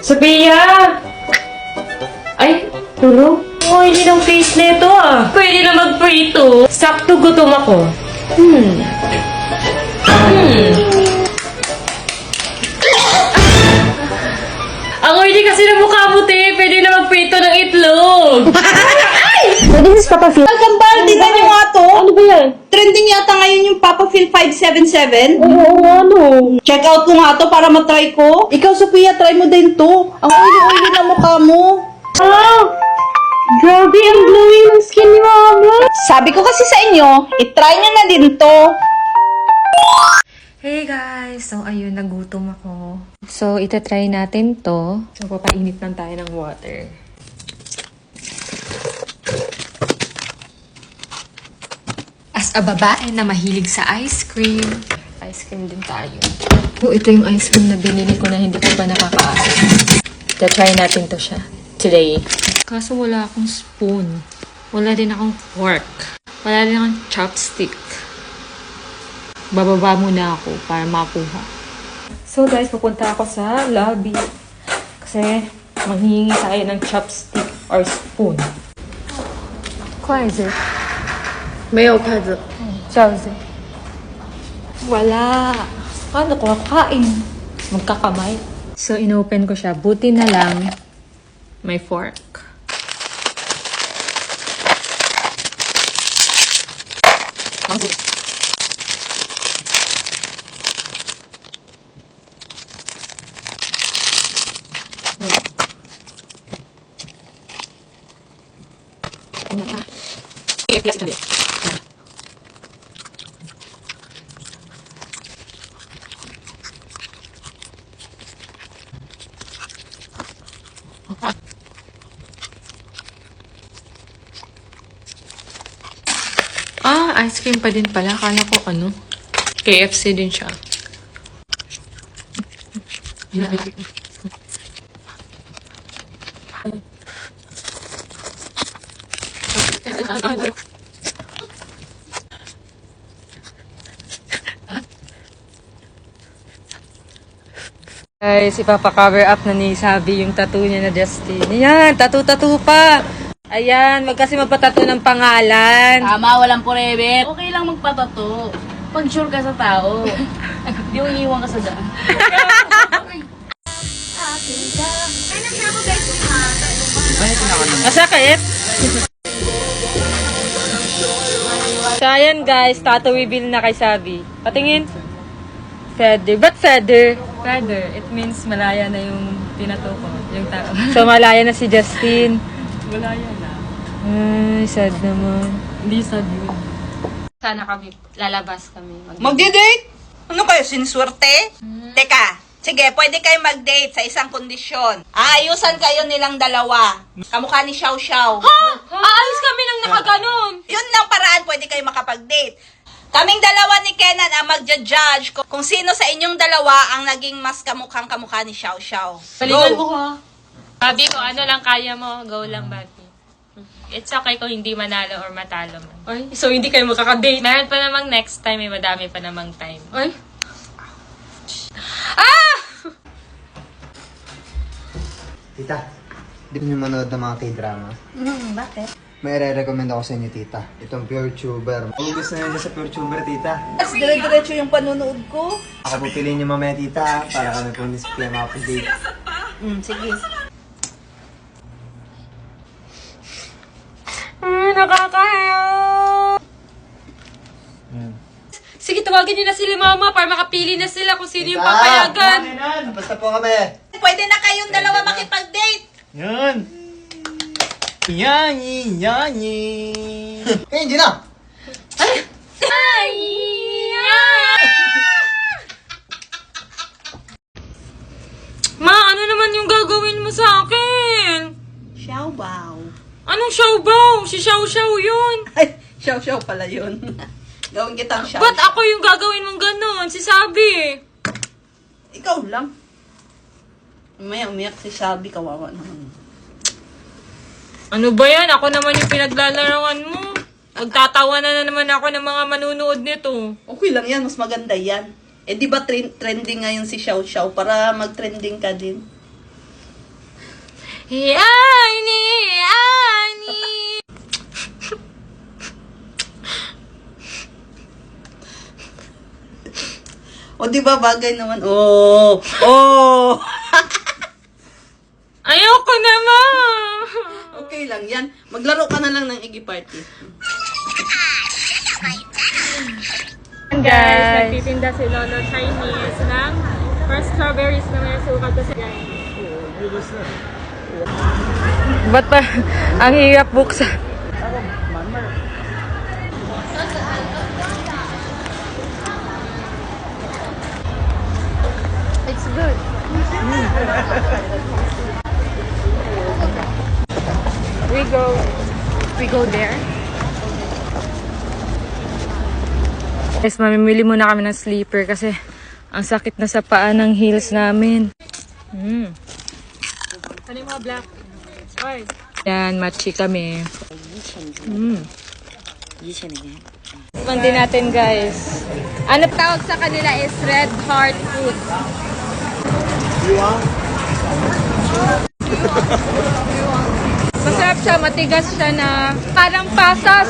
Sophia! Ay, tulog? Oh, hindi ng face nito ah. Pwede na mag-prito. Sakto gutom ako. Ang oily kasi ng mukha mo, te. Pwede na mag-prito ng itlog. Pwede is Papa Phil. Kambal, tignan nyo nga to. Ano ba yan? Trending yata ngayon yung Papa Phil 577. Oo, ano? Check out ko nga to para matry ko. Ikaw, Sophia, try mo din to. Ang oily-oily na mukha mo. Ah! Grabe, ang glowing ng skin ni Mama. Sabi ko kasi sa inyo, itry nyo na din to. Hey guys! So, ayun, nagutom ako. So, itatry natin to. So, papainit lang tayo ng water. As a babae na mahilig sa ice cream din tayo. So, ito yung ice cream na binili ko na hindi ko pa nakakaasa. Itatry natin to siya today. Kaso wala akong spoon. Wala din akong fork. Wala din akong chopstick. Bababa muna ako para makuha. So guys, pupunta ako sa lobby. Kasi manghihingi tayo ng chopstick or spoon. 筷子没有筷子。筷子wala. Paano ko kakain? Magkakamay. So inopen ko siya. Buti na lang may fork. Ah, ice cream pa din pala. Akala ko ano, KFC din siya. Guys, ipapa-cover up na ni Sabi yung tattoo niya na Justin. Ayan, tattoo pa. Ayan, kasi magpatato ng pangalan. Tama, walang forever. Okay lang magpatato. Pag sure ka sa tao. Di mo iiwan ka sa daan. Masakit? So, ayan guys, tattoo reveal na kay Sabi. Patingin. Feather. Ba't feather? Feather. It means malaya na yung tinato ko. Yung tao. So, malaya na si Justin. Malaya na. Ay, sad naman. Hindi sad yun. Sana kami, lalabas kami. Magde-date? Ano kayo, siniswerte? Teka, sige, pwede kayo mag-date sa isang kondisyon. Aayusan kayo nilang dalawa. Kamukha ni Xiao Xiao. Aalis kami nang nakaganon! Yun lang paraan pwede kayo makapag-date. Kaming dalawa ni Kenan ang magja-judge kung sino sa inyong dalawa ang naging mas kamukha ni Xiao Xiao. Palingan mo ka. Sabi ko, ano lang kaya mo, go lang, Babi. It's okay kung hindi manalo or matalo man. Ay, so hindi kayo makaka-date? Meron pa namang next time, may madami pa namang time. Ay! Ah! Tita, di niyo manood ng mga K-drama? Bakit? May re-recommend ako sa inyo, tita. Itong Pure Tuber. Kung gusto niyo sa Pure Tuber, tita, Mas dire-diretso yung panunood ko. ako pupiliin niyo mamaya, tita, para kami po ni Sophia makapag-date. Sige. Nakakahiya! Sige, tawagin niyo na sila mama para makapili na sila kung sino yung papayagan. Basta po kami. Pwede na kayong dalawa makipag-date. Yan! Yani! Eh, hindi na! Ma, ano naman yung gagawin mo sa akin? Xiao Bao. Anong xiaobaw? Si Xiao Xiao yun. Ay, Xiao Xiao pala yun. Gawin kitang Xiao. Ba't ako yung gagawin mong ganon? Si Sabi. Ikaw lang. Umaya, umiyak si Sabi, kawawa naman. Ano ba yan? Ako naman yung pinaglalaroan mo. Magtatawa na naman ako ng mga manunood nito. Okay lang yan, mas maganda yan. Eh di ba trending ngayon si Xiao Xiao para mag-trending ka din? Ani, ani. O, di ba bagay naman? Oh! Oh! Ayoko naman. Okay lang yan. Maglaro ka na lang ng Iggy Party. Guys, nagtitinda si Lolo Chinese ng first strawberries na may sukat sa guys. Ba't pa ang hirap buksan? It's good. We go there. Guys, mamimili muna kami ng sleeper kasi ang sakit na sa paa ng heels namin. Ano yung mga black? Oy. Yan, matchy kami. Mandi natin, guys. Ano tawag sa kanila is red heart food. Masarap siya, matigas siya na parang pasas.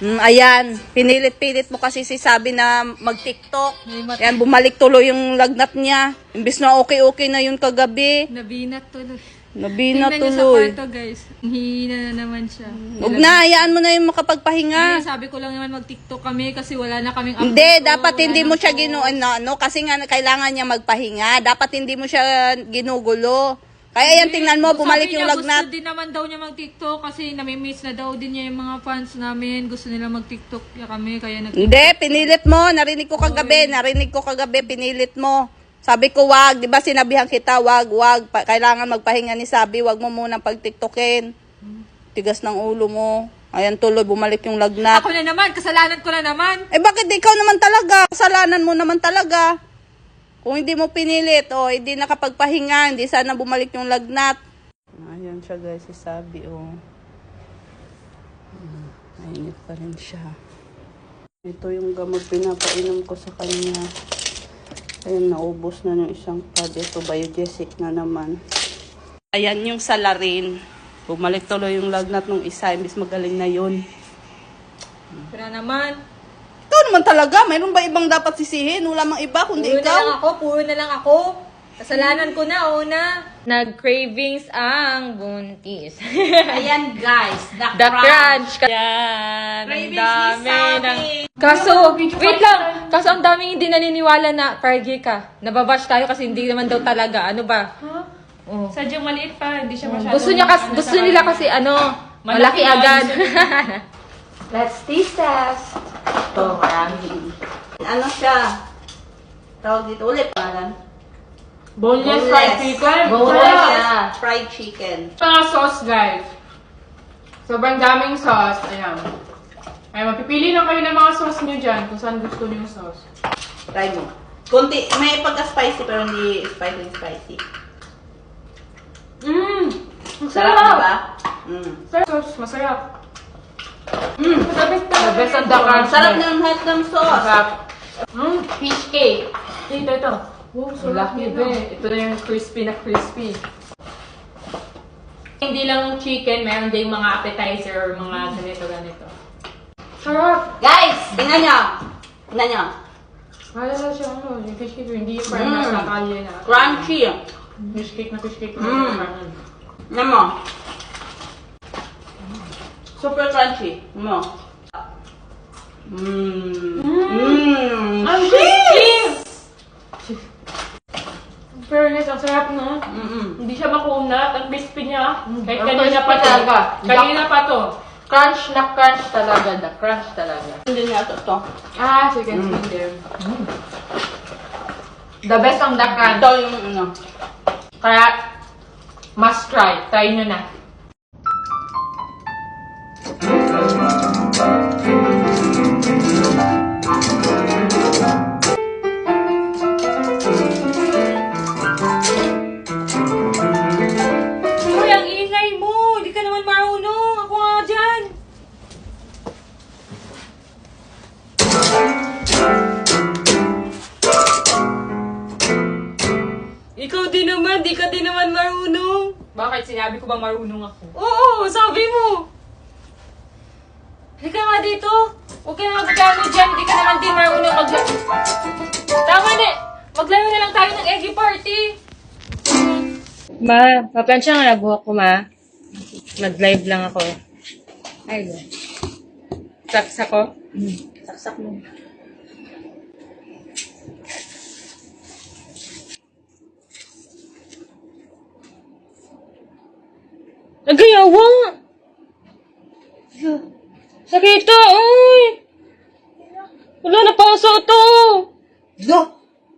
Ayan, pinilit-pilit mo kasi si Sabi na mag-TikTok. Ayan, bumalik tuloy yung lagnat niya. Imbis na okay-okay na yun kagabi. Nabinat tuloy. Nabina Tingnan niyo sa tuloy. kwarto, guys. Hihina na naman siya. Huwag na, hayaan mo na yung makapagpahinga. Hindi, sabi ko lang naman mag-TikTok kami kasi wala na kaming Hindi, upload ko, dapat wala hindi na mo siya po. no, kasi nga kailangan niya magpahinga. Dapat hindi mo siya ginugulo. Kaya yan, tingnan mo, bumalik Sabi yung niya, lagnat. Gusto din naman daw niya mag-TikTok kasi namimiss na daw din niya yung mga fans namin. Gusto nila mag-TikTok ya kami, kaya nag Hindi, pinilit mo. Narinig ko kagabi, pinilit mo. Sabi ko, wag. Di ba sinabihan kita, wag. Kailangan magpahinga ni Sabi. Wag mo munang pag-tiktokin. Tigas ng ulo mo. Ayan, tuloy, bumalik yung lagnat. Ako na naman, kasalanan ko na naman. Eh, bakit ikaw naman talaga? Kasalanan mo naman talaga. Kung hindi mo pinilit, hindi nakapagpahinga, hindi sana bumalik yung lagnat. Ayan siya, guys, si Sabi, Mainit pa rin siya. Ito yung gamot pinapainom ko sa kanya. Ayan, naubos na yung isang pad. Ito, biogesic na naman. Ayan yung salarin. Bumalik tuloy yung lagnat ng isa. Imbis magaling na yun. Pero naman, Ikaw naman talaga. Mayroon ba ibang dapat sisihin? Wala mang iba, kundi ikaw. puro na lang ako. Kasalanan ko na, una. Nag-cravings ang buntis. Ayan, guys. The crunch. Yan. Ang Cravings dami ni ng... Sabi. Kaso, wait lang. Kaso ang daming hindi naniniwala na Cargi ka. Nababash tayo kasi hindi naman daw talaga. Ano ba? Oh. Sadyang maliit pa, hindi siya masyado. Gusto nila kasi malaki lang. agad. Let's taste test. Ito, marami. Ano siya? Tawag dito ulit. Pangalan? Boneless fried chicken. Boneless fried chicken. Mga sauce, guys. Sobrang daming sauce. Ayan. Ay, mapipili lang kayo ng mga sauce nyo dyan kung saan gusto nyo yung sauce. Try mo. Kunti, may pagka-spicy pero hindi spicy. Sarap, di ba? Sauce, masarap. The best ang Ang sarap ng lahat ng sauce. Masarap. Fish cake. Ito. Wow, so laki ba. Ito na yung crispy na crispy. Hindi lang chicken, meron din mga appetizer or mga ganito. Sarap! Guys, tingnan nyo. Wala na siya, yung fish cake, hindi yung parang nasa kalye na. Crunchy. Fish cake. Tingnan mo. Super crunchy. Mo. Ang crispy! Fairness, ang sarap, no? Hindi siya makunat, ang crispy niya. Kahit kanina pa talaga. Kanina pa to. Crunch na crunch talaga. The crunch talaga. Hindi nga ito. Ah, so you can see them. The best ang the crunch. Ito yung ano. Kaya, must try. Try nyo na. Uy, ang ingay mo! Hindi ka naman marunong! Ako nga dyan! Ikaw din naman! nga, di ka din naman marunong. Bakit? Sinabi ko ba marunong ako? Oo, sabi mo. Halika nga dito. Huwag ka na magkano dyan. Di ka naman din marunong Tama na. Maglayo na lang tayo ng eggy party. Ma, paplansya nga na buhok ko, ma. Mag-live lang ako. Ay, saksak ko? Saksak mo. Nagayawa! Sakita, uy! Wala, napaso to! Lo!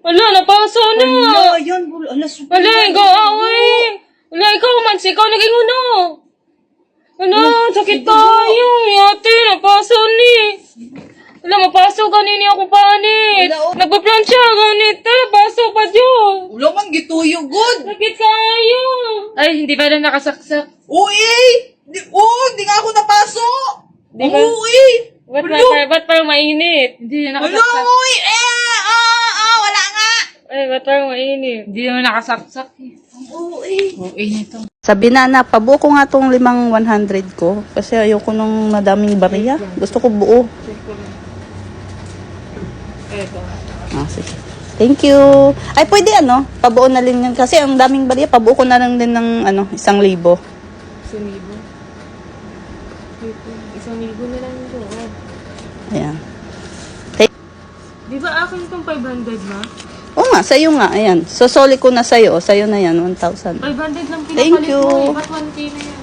Wala, napaso na! Wala, yan. Wala, super. Wala, ikaw, uy! Wala, ikaw, man, ikaw naging uno! Wala, sakit tayo! Ate, napaso ni! Wala, mapaso kanini ako panit! Wala, oh. Nagpaplansya, ganito, paso pa dyan! Wala man, gituyo, good. Sakit kayo! Ay, hindi pa rin nakasaksak. Uy! Di nga ako napaso! Di ba? Uy! Ba't parang mainit? Hindi na Wala, nakasaksak. uy! Wala nga! Ay, ba't parang mainit? Hindi naman nakasaksak. Uy! Okay nito. Sabi na, pabuo ko nga tong 100 ko. Kasi ayoko nung madaming bariya. Gusto ko buo. Eto. Sige. Thank you. Ay, pwede pabuo na rin yan. Kasi ang daming bariya, pabuo ko na lang din ng 1,000. 1,000. 1,000 na lang ito. Ayan. Di ba akin itong 500, ma? Oo nga, sa'yo nga. Ayan. Sosoli ko na sa'yo. Sa'yo na yan, 1,000. 500 lang pinapalit Thank you. mo eh. Ba't 1K na yan?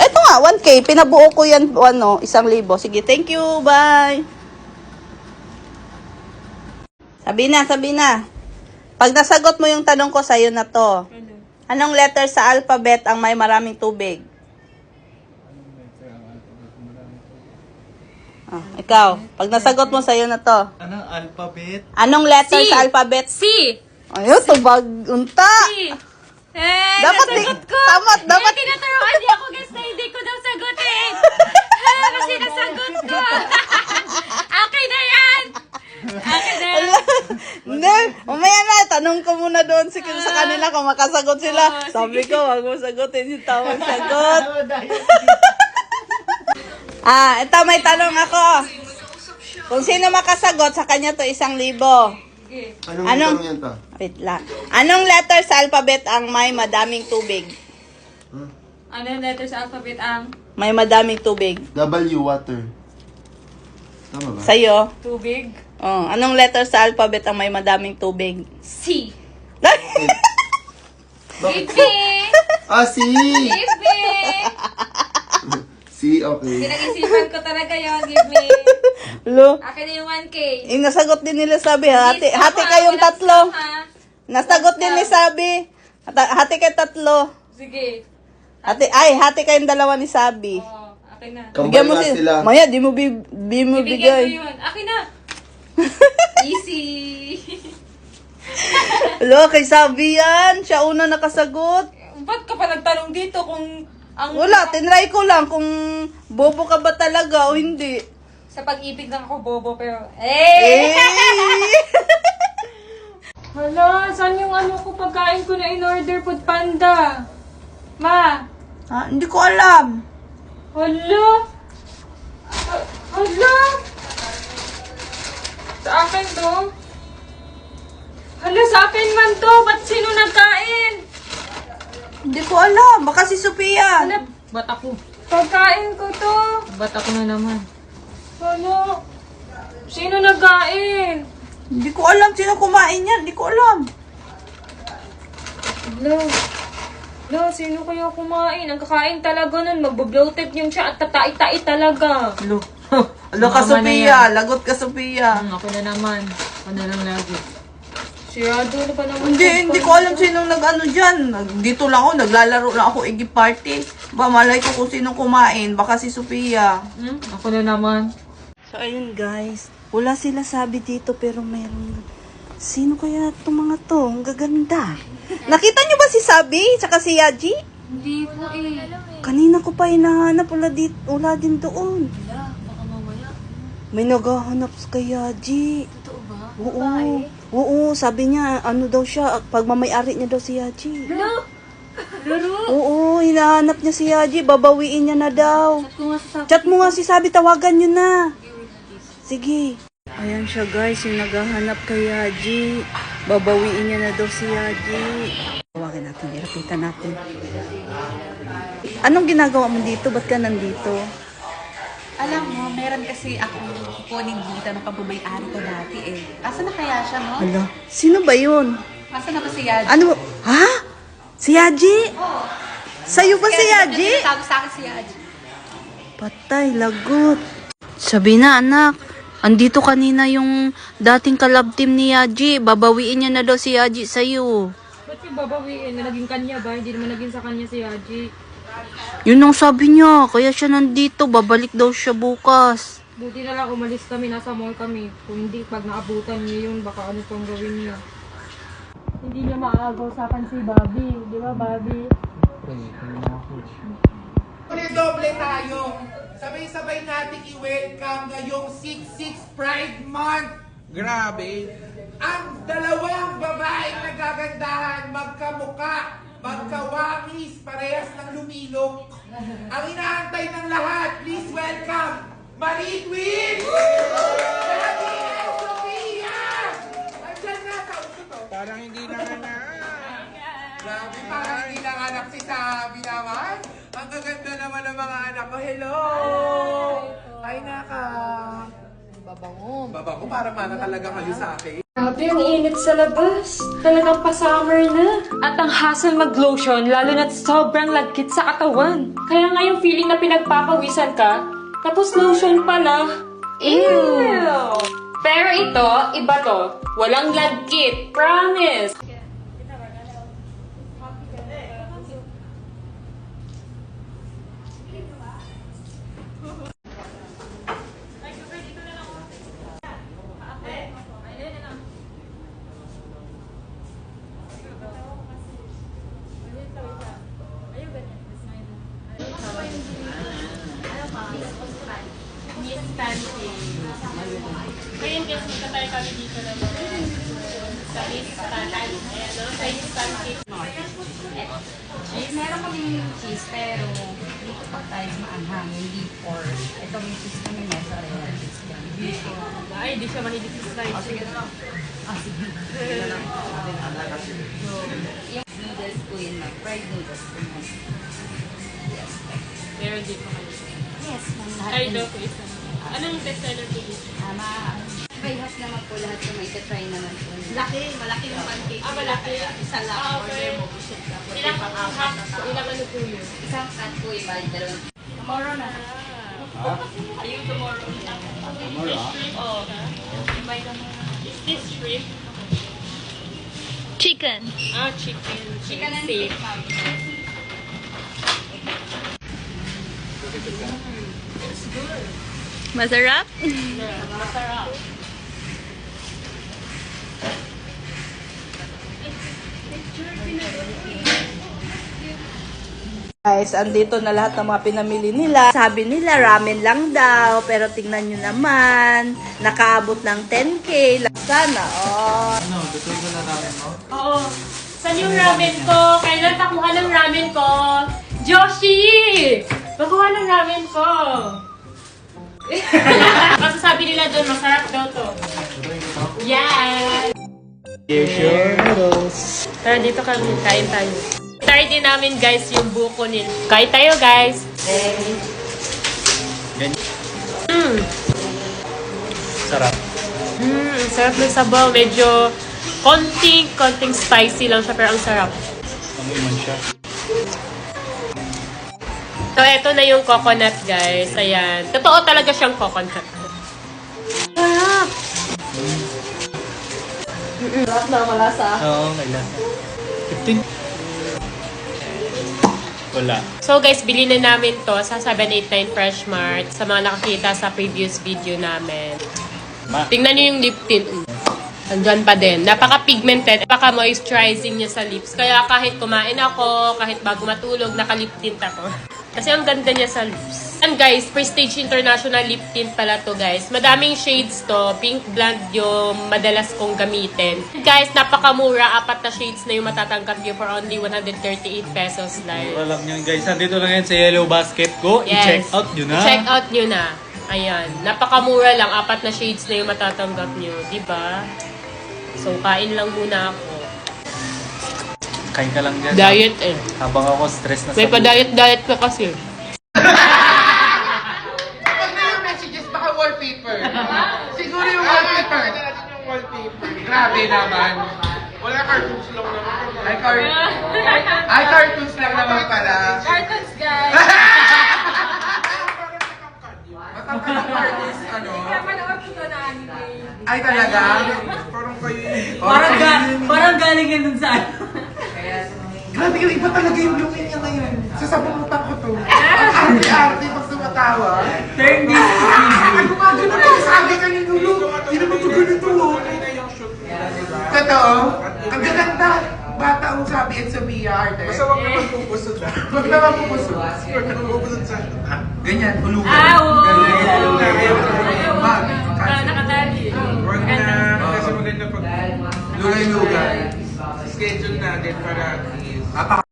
Eto nga, 1K. Pinabuo ko yan, 1,000. Sige, thank you. Bye. Sabi na. Pag nasagot mo yung tanong ko, sa'yo na to. Anong letter sa alphabet ang may maraming tubig? Ikaw. Pag nasagot mo, sa'yo na to. Anong alphabet? Anong letter C. sa alphabet? C! Ayun, tubag unta. C! Eh, Dapat nasagot ko! dapat. Tinuturuan niya ako guys na hindi ko daw sagutin! Kasi nasagot ko! Akin na yan! Akin na yan! Hindi, umaya na. Tanong ko muna doon sa kanila kung makasagot sila. Sabi ko, wag mo sagutin yung tamang sagot. Ito may tanong ako. Kung sino makasagot, sa kanya to 1,000. Anong tanong yan to? Wait lang. Anong letter sa alphabet ang may madaming tubig? Ano yung letter sa alphabet ang May madaming tubig. W, water. Tama ba? Sa'yo? tubig? Anong letter sa alphabet ang may madaming tubig? C! Bakit? B! C! B! C, okay. Pinag-isipan ko talaga yun, give me. Lo, Akin na yung 1K. nasagot din nila sabi. Hati Stop, kayong ha? tatlo. Stop, ha? Nasagot din ni Sabi. Hati kayo tatlo. Sige. Hati kayong dalawa ni Sabi. Oh, akin na. Bigyan mo sila. Maya, di mo Bibigyan ko bigay. yun. Akin na. Easy. Lo, kay Sabi yan. Siya una nakasagot. Ba't ka pa nagtanong dito kung ang... Wala, tinry ko lang kung bobo ka ba talaga o hindi. Sa pag-ibig lang ako bobo pero... Eh! Hala, saan yung pagkain ko na in-order Food Panda? Ma! Hindi ko alam. Hala! Hala! Sa akin to? Hala, sa akin man to! Ba't sino nagkain? Hindi ko alam. Baka si Sophia. Hala, ba't ako? Pagkain ko to! Ba't ako na naman? Hala! Sino nagkain? Hindi ko alam sino kumain yan. Hindi ko alam. Hala, sino kaya kumain? Ang kakain talaga nun, magbo-bloated yung siya at tatai-tai talaga. Alo ka, Mama na Sophia. Lagot ka, Sophia. Ako na naman. Ako na lang lagi. Sirado na ba naman? Hindi ko alam sinong nag-ano dyan. Dito lang ako, naglalaro lang ako eggy party. Ba, malay ko kung sinong kumain. Baka si Sophia. Ako na naman. So, ayun guys. Wala sila sabi dito pero meron. Sino kaya itong mga to? Ang gaganda. Nakita nyo ba si Sabi? Tsaka si Yaji? Hindi po eh. Kanina ko pa hinahanap. Wala din doon. Wala, baka mamaya. May naghahanap kay Yaji. Totoo ba? Oo. Oo, sabi niya, ano daw siya, pagmamayari niya daw si Yaji. No! Laro! Oo, hinahanap niya si Yaji, babawiin niya na daw. Chat mo nga si Sabi, tawagan niyo na. Sige. Ayan siya guys, yung naghahanap kay Yaji. Babawiin niya na daw si Yaji. Tawagan natin, irapitan natin. Anong ginagawa mo dito? Ba't ka nandito? Alam mo, meron kasi akong kukunin dito ng pagbumayari ko dati eh. Asa na kaya siya, no? Hala, sino ba yun? Asa na ba si Yaji? Ano? Ha? Si Yaji? Sa'yo ba si Yaji? Tawag sa akin si Yaji. Patay, lagot. Sabi na anak, andito kanina yung dating kalab team ni Yaji. Babawiin niya na daw si Yaji sa'yo. Ba't yung babawiin na naging kanya ba? Hindi naman naging sa kanya si Haji. Yun ang sabi niya, kaya siya nandito. Babalik daw siya bukas. Buti na lang umalis kami, nasa mall kami. Kung hindi, pag naabutan niya yun, baka ano pang gawin niya. Hindi niya maagaw sa akin si Bobby. Di ba, Bobby? Doble tayo. Sabay-sabay natin i-welcome ngayong 6-6 Pride Month. Grabe. Ang dalawang babaeng nagagandahan, magkamuka, magkawangis, parehas ng lumilok. Ang inaantay ng lahat, please welcome, Marie Queen! Daddy and Sophia! Andyan na, kausap to. Parang hindi nanganak. Grabe, parang hindi nanganak si Sabi naman. Ang gaganda naman ng mga anak ko. Hello! Ay, naka. Babango, para mana talaga kayo sa akin. Grabe, ang init sa labas. Talagang pa-summer na. At ang hassle mag-lotion, lalo na't sobrang lagkit sa katawan. Kaya nga yung feeling na pinagpapawisan ka, tapos lotion pala. Ew! Pero ito, iba to. Walang lagkit. Promise! Ngayon guys, magkatay kami dito na sa Miss Pancake. Ayan, no? Sa Miss Pancake. Meron kaming cheese, pero dito pa tayo maanghang, hindi pork. Ito may cheese kami, mozzarella cheese yan. Ay, di siya mahilig sa slice. Sige na lang. Sige. So, yung noodles ko yun, fried noodles ko yun. Meron din pa kayo. Yes, ma'am. Lahat Ay, yun. daw po isa. Anong best seller po dito? Bayhas naman po lahat yung may try naman po. Malaki yung pancake. Malaki. Isa lang. Ah, Order okay. mo po siya. Ilang half, ilang ano po yun? Isang cut po yung bali dalawang. Tomorrow na. Ayun, tomorrow. Fish shrimp? Oo. Invite naman. Is this shrimp? Chicken. Ah, chicken. Chicken and steak. steak, ma'am. Masarap? Masarap. Guys, andito na lahat ng mga pinamili nila. Sabi nila, ramen lang daw. Pero tingnan nyo naman, nakaabot ng 10K. Sana, oh. Oo. Saan yung ramen ko? Kailan pakuha ng ramen ko? Joshi! Pakuha ng ramen ko! Kasi sabi nila doon, masarap daw to. Yeah! Tara, dito kami. Kain tayo. Try din namin guys yung buko nila. Kain tayo guys! Sarap. Sarap ng sabaw. Medyo konting spicy lang siya, pero ang sarap. Amoy man siya. So, eto na yung coconut, guys. Ayan. Totoo talaga siyang coconut. Sarap! Sarap na malasa. Oo, kailan. 15? Wala. So, guys, bili na namin to sa 789 Fresh Mart sa mga nakakita sa previous video namin. Tingnan niyo yung lip tint. Andyan pa din. Napaka-pigmented. Napaka-moisturizing niya sa lips. Kaya kahit kumain ako, kahit bago matulog, naka-lip tint ako. Kasi ang ganda niya sa lips. And guys, Prestige International Lip Tint pala to guys. Madaming shades to. Pink blonde yung madalas kong gamitin. Guys, napakamura. 4 na shades na yung matatanggap nyo for only 138 pesos lang. Alam nyo guys, nandito lang yan sa Yellow Basket ko. I-check out nyo na. I-check out nyo na. Ayan. Napakamura lang. 4 na shades na yung matatanggap nyo. Diba? So, kain lang muna ako. Kain ka lang dyan. Diet eh. Habang ako stress na May sa pa-diet-diet ka kasi. Pag na yung messages, baka wallpaper. Siguro yung wallpaper. Yung wallpaper. Grabe naman. Wala cartoons lang naman. Ay, cartoons lang naman pala. Cartons, guys! Matangkad ang cartoons, ano? Manood ko to na anime. Ay, talaga? Parang kayo Parang galing yan dun sa ano. Grabe yung iba talaga yung lungin niya ngayon. Sasabunutan ko to. Ang arte-arte pag sumatawa. Turn this to Ano nga ganun ang sabi ka ni Lulu? Hindi naman ito ganito. Totoo? Ang gaganda. Bata ang sabi at sa arte. Basta wag naman pupusod na. Wag naman pupusod. Wag naman pupusod sa... Ganyan, hulugan. Ganyan, hulugan. Nakatali. Wag na. Kasi maganda pag... Lulay-lugan. Schedule natin para